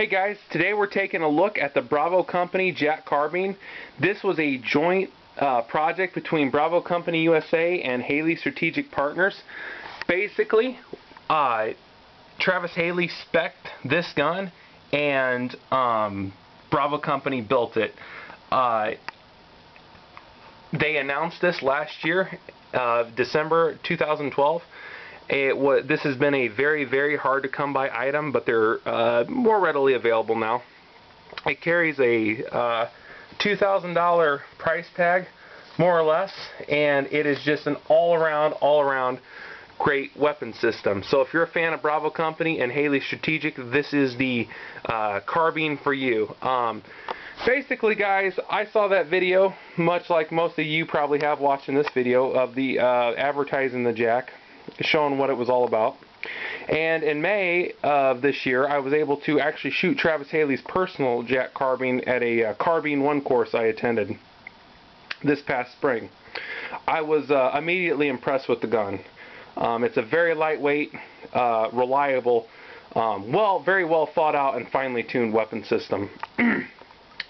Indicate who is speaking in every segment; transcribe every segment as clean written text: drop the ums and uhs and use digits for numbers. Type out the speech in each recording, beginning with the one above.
Speaker 1: Hey guys, today we're taking a look at the Bravo Company Jack carbine. This was a joint project between Bravo Company USA and Haley Strategic Partners. Basically, Travis Haley spec'd this gun and Bravo Company built it. They announced this last year, December 2012. This has been a very hard to come by item, but they're more readily available now. It carries a $2,000 price tag, more or less, and it is just an all around great weapon system. So if you're a fan of Bravo Company and Haley Strategic, this is the carbine for you. Basically, guys, I saw that video, much like most of you probably have watching this video, of the advertising the Jack, showing what it was all about. And in May of this year, I was able to actually shoot Travis Haley's personal Jack carbine at a Carbine 1 course I attended this past spring. I was immediately impressed with the gun. It's a very lightweight, reliable, very well thought out and finely tuned weapon system.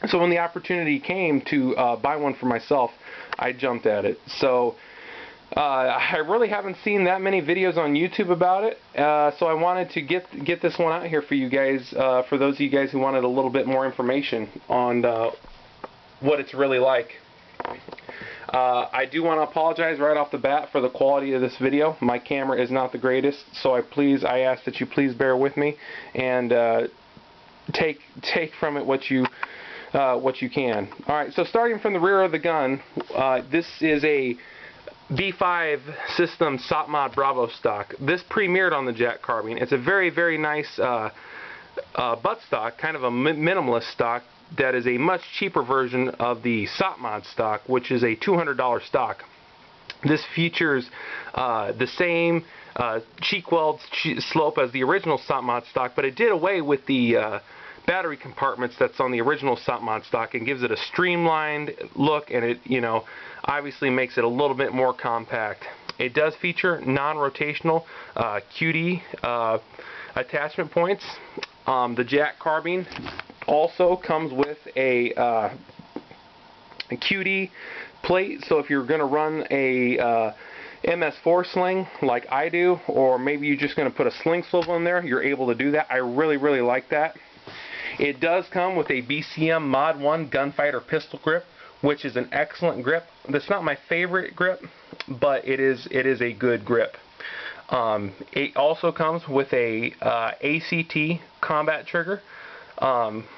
Speaker 1: So when the opportunity came to buy one for myself, I jumped at it. So I really haven't seen that many videos on YouTube about it, so I wanted to get this one out here for you guys, for those of you guys who wanted a little bit more information on what it's really like. I do want to apologize right off the bat for the quality of this video. My camera is not the greatest, so I ask that you please bear with me and take from it what you can. Alright, so starting from the rear of the gun, this is a V5 system SOP mod Bravo stock. This premiered on the Jack carbine. It's a very nice buttstock, kind of a minimalist stock that is a much cheaper version of the SOP mod stock, which is a $200 stock. This features the same cheek weld slope as the original SOP mod stock, but it did away with the battery compartments that's on the original SOP mod stock and gives it a streamlined look, and it, obviously makes it a little bit more compact. It does feature non-rotational QD attachment points. The Jack carbine also comes with a QD plate, so if you're going to run a MS4 sling like I do, or maybe you're just going to put a sling swivel in there, you're able to do that. I really like that. It does come with a BCM Mod 1 gunfighter pistol grip, which is an excellent grip. That's not my favorite grip, but it is a good grip. It also comes with a ACT combat trigger,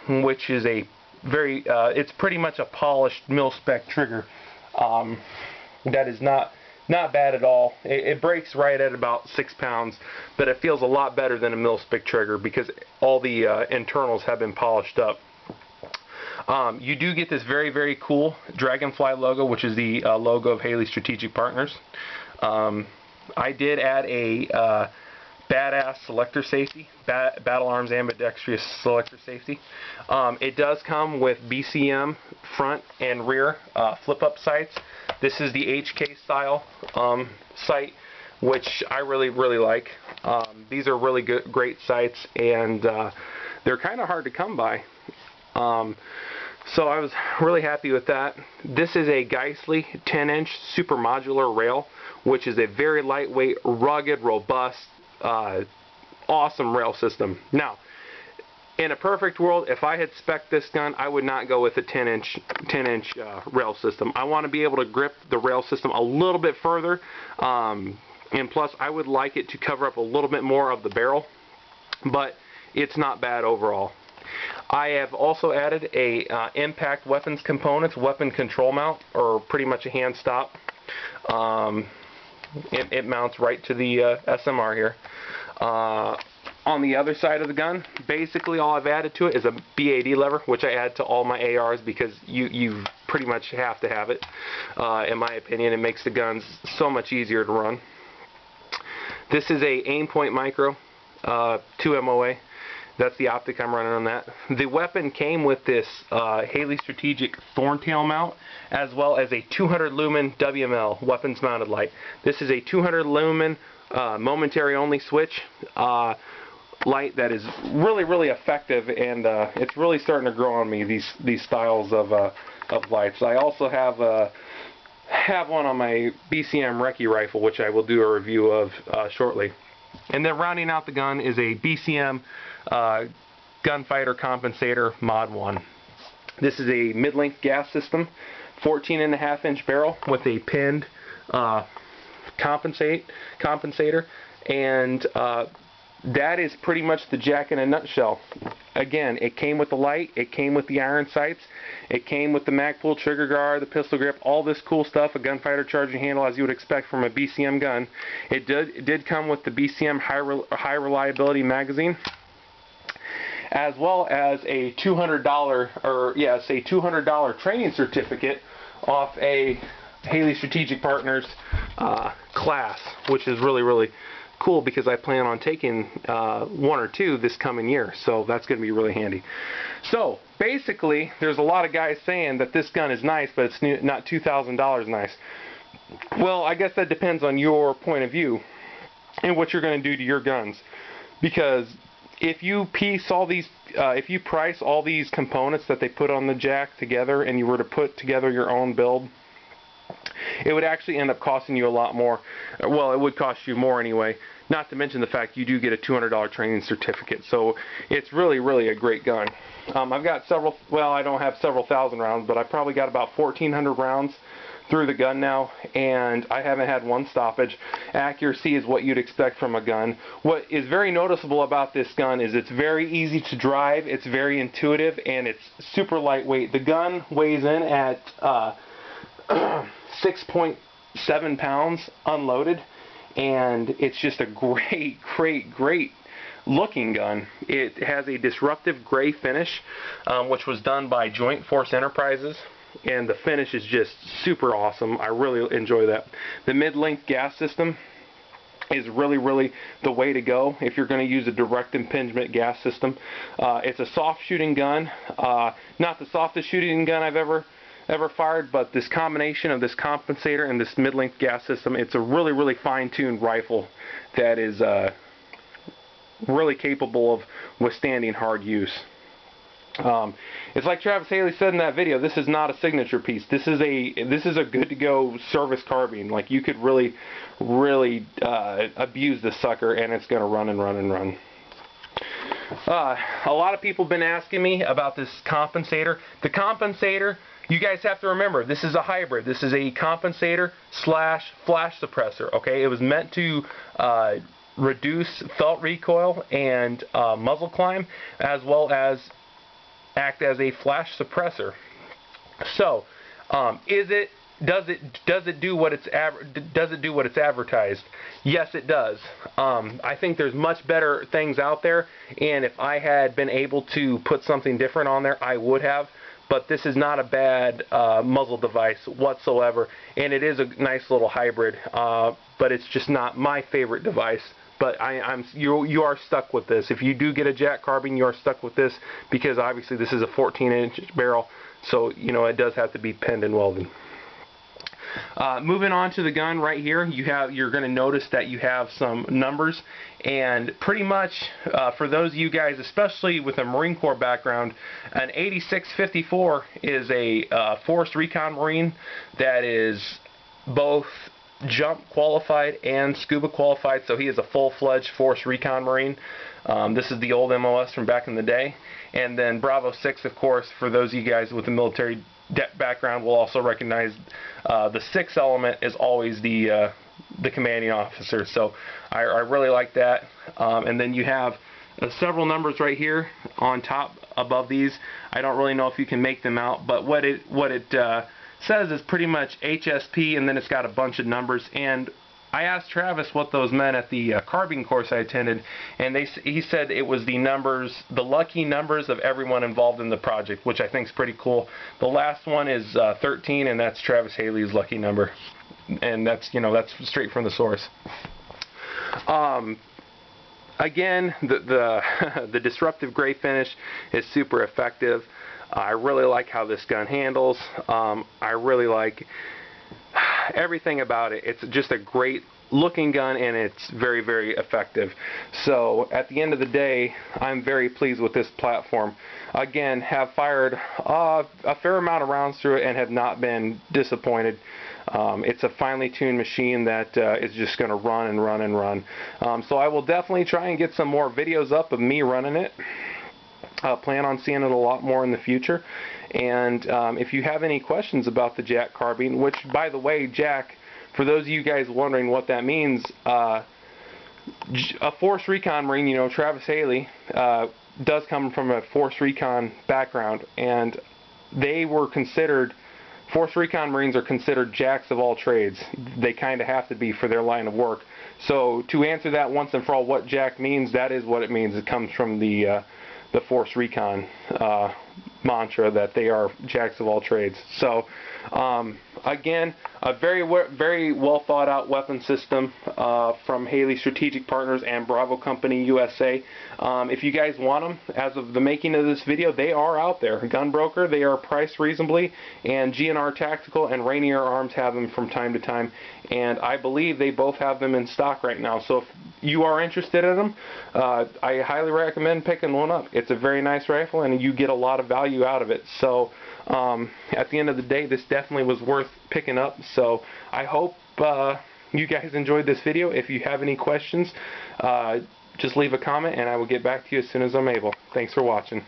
Speaker 1: which is a it's pretty much a polished mil-spec trigger. That is not bad at all. It breaks right at about 6 pounds, but it feels a lot better than a mil-spec trigger because all the internals have been polished up. You do get this very cool dragonfly logo, which is the logo of Haley Strategic Partners. I did add a badass selector safety, battle arms ambidextrous selector safety. It does come with BCM front and rear flip-up sights. This is the HK style sight, which I really like. These are really great sights, and they're kind of hard to come by. So I was really happy with that. This is a Geissele 10-inch super modular rail, which is a very lightweight, rugged, robust, awesome rail system. Now, in a perfect world, if I had spec'd this gun, I would not go with a 10-inch rail system. I want to be able to grip the rail system a little bit further, and plus I would like it to cover up a little bit more of the barrel, but it's not bad overall. I have also added a impact weapons components weapon control mount, or pretty much a hand stop. It mounts right to the SMR here. On the other side of the gun, basically all I've added to it is a BAD lever, which I add to all my ARs because you pretty much have to have it. In my opinion, it makes the guns so much easier to run. This is a Aimpoint Micro 2 MOA. That's the optic I'm running on that. The weapon came with this Haley Strategic Thorntail mount, as well as a 200 lumen WML weapons mounted light. This is a 200 lumen momentary only switch. light that is really effective, and it's really starting to grow on me, these styles of lights. I also have one on my BCM Recce rifle, which I will do a review of shortly. And then rounding out the gun is a BCM Gunfighter Compensator Mod 1. This is a mid-length gas system, 14.5-inch barrel with a pinned compensator, and that is pretty much the Jack in a nutshell. Again, it came with the light, it came with the iron sights, it came with the mag pull, trigger guard, the pistol grip, all this cool stuff, a gunfighter charging handle as you would expect from a BCM gun. It did come with the BCM high reliability magazine, as well as a $200 training certificate off a Haley Strategic Partners class, which is really cool because I plan on taking 1 or 2 this coming year, so that's going to be really handy. So basically, there's a lot of guys saying that this gun is nice, but it's not $2,000 nice. Well, I guess that depends on your point of view and what you're going to do to your guns, because if you price all these components that they put on the Jack together and you were to put together your own build, it would actually end up costing you a lot more. Well, it would cost you more anyway, not to mention the fact you do get a $200 training certificate. So it's really a great gun. I've got several, well, I don't have several thousand rounds, but I probably got about 1,400 rounds through the gun now, and I haven't had one stoppage. Accuracy is what you'd expect from a gun. What is very noticeable about this gun is it's very easy to drive, it's very intuitive, and it's super lightweight. The gun weighs in at 6.7 pounds unloaded, and it's just a great looking gun. It has a disruptive gray finish, which was done by Joint Force Enterprises, and the finish is just super awesome. I really enjoy that. The mid-length gas system is really the way to go if you're going to use a direct impingement gas system. It's a soft shooting gun, not the softest shooting gun I've ever fired, but this combination of this compensator and this mid-length gas system, it's a really fine-tuned rifle that is really capable of withstanding hard use. It's like Travis Haley said in that video, this is not a signature piece. This is a good-to-go service carbine. Like, you could really abuse this sucker, and it's going to run and run. A lot of people have been asking me about this compensator. The compensator, you guys have to remember, this is a hybrid. This is a compensator slash flash suppressor. Okay, it was meant to reduce felt recoil and muzzle climb, as well as act as a flash suppressor. So, does it do what it's advertised? Yes, it does. I think there's much better things out there, and if I had been able to put something different on there, I would have. But this is not a bad muzzle device whatsoever, and it is a nice little hybrid. But it's just not my favorite device. But you are stuck with this. If you do get a Jack carbine, you are stuck with this, because obviously this is a 14-inch barrel, so you know it does have to be pinned and welded. Moving on to the gun right here, you're going to notice that you have some numbers, and pretty much for those of you guys, especially with a Marine Corps background, an 8654 is a Force Recon Marine that is both jump qualified and scuba qualified, so he is a full-fledged Force Recon Marine. This is the old MOS from back in the day. And then Bravo 6, of course, for those of you guys with a military background, will also recognize the 6th element is always the commanding officer. So I really like that. And then you have several numbers right here on top above these. I don't really know if you can make them out, but what it says is pretty much HSP, and then it's got a bunch of numbers. And I asked Travis what those meant at the carbine course I attended, and he said it was the numbers, the lucky numbers of everyone involved in the project, which I think is pretty cool. The last one is 13, and that's Travis Haley's lucky number, and that's straight from the source. Again, the disruptive gray finish is super effective. I really like how this gun handles. I really like everything about it. It's just a great looking gun, and it's very, very effective. So at the end of the day, I'm very pleased with this platform. Again, have fired a fair amount of rounds through it and have not been disappointed. It's a finely tuned machine that is just going to run and run and run. So I will definitely try and get some more videos up of me running it. Plan on seeing it a lot more in the future. And if you have any questions about the Jack carbine, which, by the way, Jack, for those of you guys wondering what that means, a Force Recon Marine, you know, Travis Haley, does come from a Force Recon background, and they were considered, Force Recon Marines are considered jacks of all trades. They kind of have to be for their line of work. So to answer that once and for all, what Jack means, that is what it means. It comes from the Force Recon mantra that they are jacks of all trades. So again, a very well thought out weapon system from Haley Strategic Partners and Bravo Company USA. If you guys want them, as of the making of this video, they are out there. Gunbroker, they are priced reasonably, and GNR Tactical and Rainier Arms have them from time to time, and I believe they both have them in stock right now. So if you are interested in them, I highly recommend picking one up. It's a very nice rifle, and you get a lot of value out of it. So at the end of the day, this definitely was worth picking up. So I hope you guys enjoyed this video. If you have any questions, just leave a comment and I will get back to you as soon as I'm able. Thanks for watching.